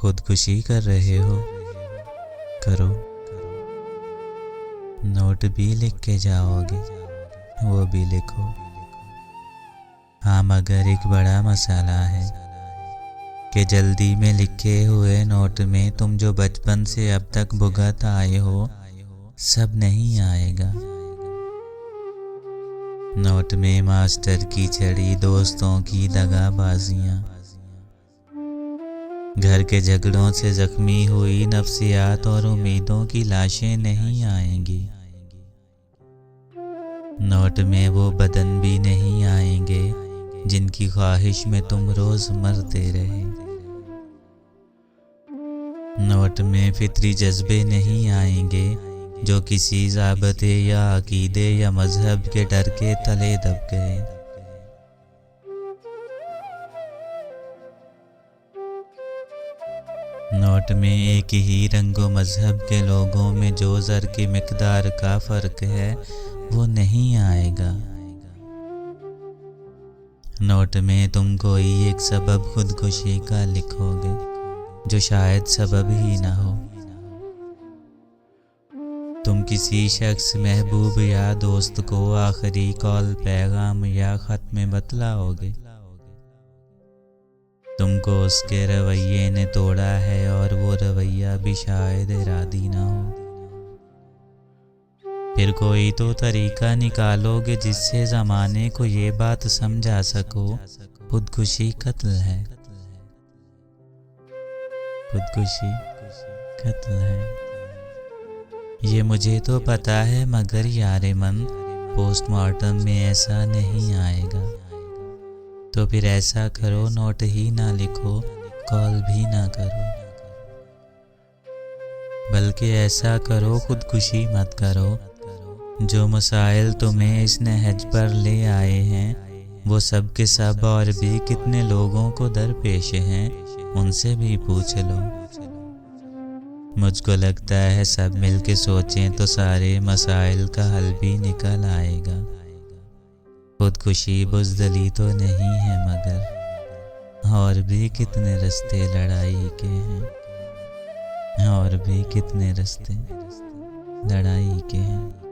खुदकुशी कर रहे हो, करो। नोट भी लिख के जाओगे, वो भी लिखो। हाँ, मगर एक बड़ा मसाला है कि जल्दी में लिखे हुए नोट में तुम जो बचपन से अब तक भुगत आए हो सब नहीं आएगा। नोट में मास्टर की छड़ी, दोस्तों की दगाबाजियां, घर के झगड़ों से जख्मी हुई नफ्सियात और उम्मीदों की लाशें नहीं आएंगी। नोट में वो बदन भी नहीं आएंगे जिनकी ख्वाहिश में तुम रोज मरते रहे। नोट में फितरी जज्बे नहीं आएंगे जो किसी ज़ाबते या अकीदे या मजहब के डर के तले दब गए। नोट में एक ही रंगो मजहब के लोगों में जो ज़र की मिकदार का फ़र्क है वो नहीं आएगा। नोट में तुम कोई एक सबब खुदकुशी का लिखोगे जो शायद सबब ही ना हो। तुम किसी शख्स, महबूब या दोस्त को आखिरी कॉल, पैगाम या खत में बतलाओगे। तुमको उसके रवैये ने तोड़ा है और वो रवैया भी शायद इरादी ना हो। फिर कोई तो तरीका निकालोगे जिससे ज़माने को ये बात समझा सको, खुदकुशी कत्ल है। खुदकुशी कत्ल है। ये मुझे तो पता है, मगर यारे मन, पोस्टमार्टम में ऐसा नहीं आएगा। तो फिर ऐसा करो, नोट ही ना लिखो, कॉल भी ना करो, बल्कि ऐसा करो, खुदकुशी मत करो। जो मसाइल तुम्हें इस नहज पर ले आए हैं वो सब के सब और भी कितने लोगों को दरपेश हैं, उनसे भी पूछ लो। मुझको लगता है सब मिलके सोचें तो सारे मसाइल का हल भी निकल आएगा। खुदकुशी बुज़दिली तो नहीं है, मगर और भी कितने रास्ते लड़ाई के हैं, और भी कितने रास्ते लड़ाई के हैं।